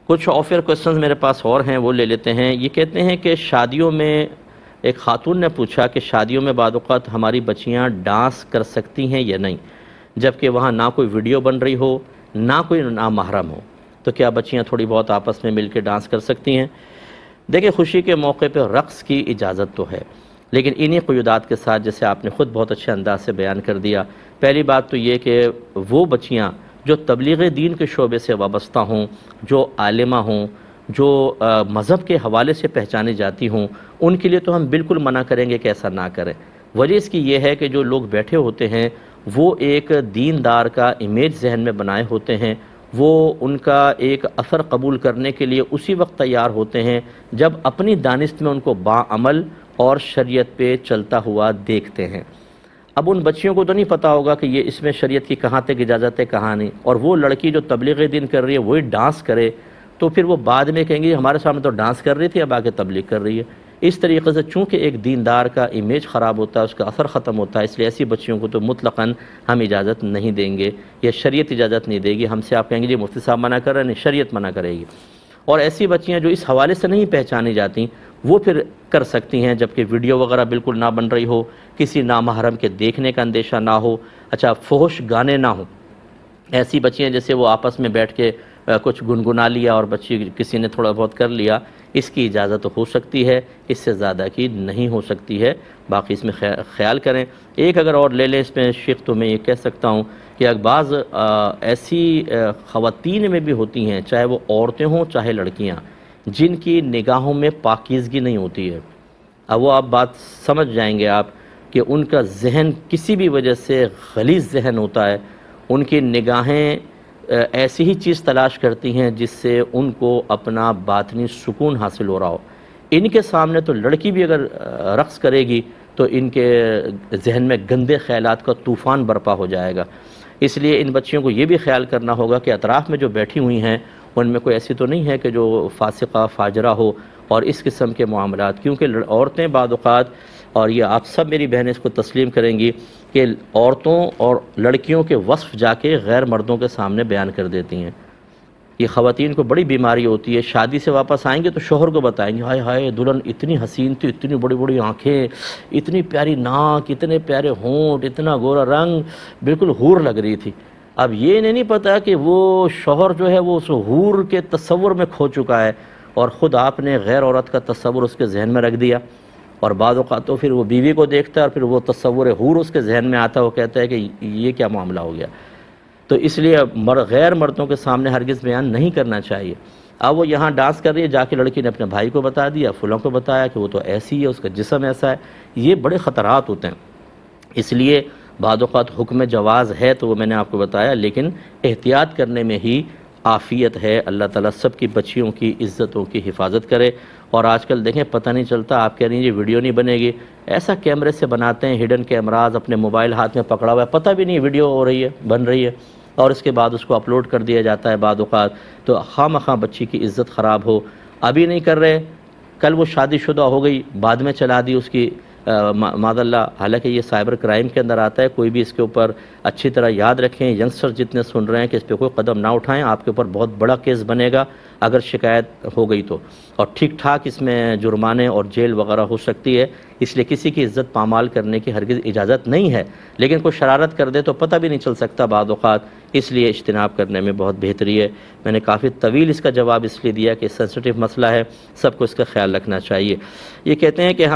کچھ offer questions میرے پاس اور ہیں، وہ لے لیتے ہیں۔ یہ کہتے ہیں کہ شادیوں میں ایک خاتون نے پوچھا کہ شادیوں میں بعض اوقات ہماری بچیاں ڈانس کر سکتی ہیں یا نہیں، جبکہ وہاں نہ کوئی ویڈیو بن رہی ہو، نہ کوئی نامحرم ہو، تو کیا بچیاں تھوڑی بہت آپس میں مل کے ڈانس کر سکتی ہیں؟ دیکھیں، خوشی کے موقع پہ رقص کی اجازت تو ہے، لیکن انہی قیودات کے ساتھ، جیسے آپ نے خود بہت اچھے انداز سے بیان کر دیا۔ پہلی بات تو یہ کہ وہ بچیاں جو تبلیغ دین کے شعبے سے وابستہ ہوں، جو عالمہ ہوں، جو مذہب کے حوالے سے پہچانی جاتی ہوں، ان کے لیے تو ہم بالکل منع کریں گے کہ ایسا نہ کریں۔ وجہ اس کی یہ ہے کہ جو لوگ بیٹھے ہوتے ہیں وہ ایک دیندار کا امیج ذہن میں بنائے ہوتے ہیں، وہ ان کا ایک اثر قبول کرنے کے لیے اسی وقت تیار ہوتے ہیں جب اپنی دانست میں ان کو باعمل اور شریعت پہ چلتا ہوا دیکھتے ہیں۔ اب ان بچیوں کو تو نہیں پتا ہوگا کہ یہ اس میں شریعت کی کہاں تک اجازت ہے، کہاں نہیں، اور وہ لڑکی جو تبلیغ دین کر رہی ہے وہی ڈانس کرے، تو پھر وہ بعد میں کہیں گے ہمارے سامنے تو ڈانس کر رہی تھی، اب آگے تبلیغ کر رہی ہے۔ اس طریقے سے چونکہ ایک دیندار کا امیج خراب ہوتا ہے، اس کا اثر ختم ہوتا ہے، اس لیے ایسی بچیوں کو تو مطلقاً ہم اجازت نہیں دیں گے، یا شریعت اجازت نہیں دے گی۔ ہم سے آپ کہیں گے جی مفتی صاحب منع کر رہے ہیں، نہیں، شریعت منع کرے گی۔ اور ایسی بچیاں جو اس حوالے سے نہیں پہچانی جاتی وہ پھر کر سکتی ہیں، جبکہ ویڈیو وغیرہ بالکل نہ بن رہی ہو، کسی نامحرم کے دیکھنے کا اندیشہ نہ ہو، اچھا فحش گانے نہ ہوں۔ ایسی بچیاں جیسے وہ آپس میں بیٹھ کے کچھ گنگنا لیا اور بچی کسی نے تھوڑا بہت کر لیا، اس کی اجازت ہو سکتی ہے، اس سے زیادہ کی نہیں ہو سکتی ہے۔ باقی اس میں خیال کریں۔ ایک اگر اور لے لیں اس میں شیخ، تو میں یہ کہہ سکتا ہوں کہ بعض ایسی خواتین میں بھی ہوتی ہیں، چاہے وہ عورتیں ہوں چاہے لڑکیاں، جن کی نگاہوں میں پاکیزگی نہیں ہوتی ہے۔ اب وہ آپ بات سمجھ جائیں گے آپ کہ ان کا ذہن کسی بھی وجہ سے غلیظ ذہن ہوتا ہے، ان کی نگاہیں ایسی ہی چیز تلاش کرتی ہیں جس سے ان کو اپنا باطنی سکون حاصل ہو رہا ہو۔ ان کے سامنے تو لڑکی بھی اگر رقص کرے گی تو ان کے ذہن میں گندے خیالات کا طوفان برپا ہو جائے گا۔ اس لیے ان بچیوں کو یہ بھی خیال کرنا ہوگا کہ اطراف میں جو بیٹھی ہوئی ہیں ان میں کوئی ایسی تو نہیں ہے کہ جو فاسقہ فاجرہ ہو اور اس قسم کے معاملات، کیونکہ عورتیں بعض اوقات، اور یہ آپ سب میری بہنیں اس کو تسلیم کریں گی، کہ عورتوں اور لڑکیوں کے وصف جا کے غیر مردوں کے سامنے بیان کر دیتی ہیں۔ یہ خواتین کو بڑی بیماری ہوتی ہے، شادی سے واپس آئیں گے تو شوہر کو بتائیں گے ہائے ہائے دلہن اتنی حسین تھی، اتنی بڑی بڑی آنکھیں، اتنی پیاری ناک، اتنے پیارے ہونٹ، اتنا گورا رنگ، بالکل حور لگ رہی تھی۔ اب یہ نہیں پتا کہ وہ شوہر جو ہے وہ اس حور کے تصور میں کھو چکا ہے، اور خود آپ نے غیر عورت کا تصور اس کے ذہن میں رکھ دیا، اور بعض اوقات تو پھر وہ بیوی کو دیکھتا ہے اور پھر وہ تصور حور اس کے ذہن میں آتا ہے، وہ کہتا ہے کہ یہ کیا معاملہ ہو گیا۔ تو اس لیے غیر مردوں کے سامنے ہرگز بیان نہیں کرنا چاہیے۔ اب وہ یہاں ڈانس کر رہی ہے، جا کے لڑکی نے اپنے بھائی کو بتا دیا، فلاں کو بتایا کہ وہ تو ایسی ہے، اس کا جسم ایسا ہے۔ یہ بڑے خطرات ہوتے ہیں۔ اس لیے بعض اوقات حکم جواز ہے تو وہ میں نے آپ کو بتایا، لیکن احتیاط کرنے میں ہی عافیت ہے۔ اللہ تعالیٰ سب کی بچیوں کی عزتوں کی حفاظت کرے۔ اور آج کل دیکھیں پتہ نہیں چلتا، آپ کہہ رہی ہیں یہ ویڈیو نہیں بنے گی، ایسا کیمرے سے بناتے ہیں، ہڈن کیمراز اپنے موبائل ہاتھ میں پکڑا ہوا ہے، پتہ بھی نہیں ویڈیو ہو رہی ہے، بن رہی ہے، اور اس کے بعد اس کو اپلوڈ کر دیا جاتا ہے بعض اوقات، تو خواہ مخواہ بچی کی عزت خراب ہو۔ ابھی نہیں کر رہے، کل وہ شادی شدہ ہو گئی، بعد میں چلا دی اس کی معاذ اللہ، حالانکہ یہ سائبر کرائم کے اندر آتا ہے۔ کوئی بھی اس کے اوپر اچھی طرح یاد رکھیں، ینگسٹر جتنے سن رہے ہیں کہ اس پہ کوئی قدم نہ اٹھائیں، آپ کے اوپر بہت بڑا کیس بنے گا اگر شکایت ہو گئی تو، اور ٹھیک ٹھاک اس میں جرمانے اور جیل وغیرہ ہو سکتی ہے۔ اس لیے کسی کی عزت پامال کرنے کی ہرگز اجازت نہیں ہے، لیکن کوئی شرارت کر دے تو پتہ بھی نہیں چل سکتا بعض اوقات، اس لیے اجتناب کرنے میں بہت بہتری ہے۔ میں نے کافی طویل اس کا جواب اس لیے دیا کہ سینسٹیو مسئلہ ہے، سب کو اس کا خیال رکھنا چاہیے۔ یہ کہتے ہیں کہ ہم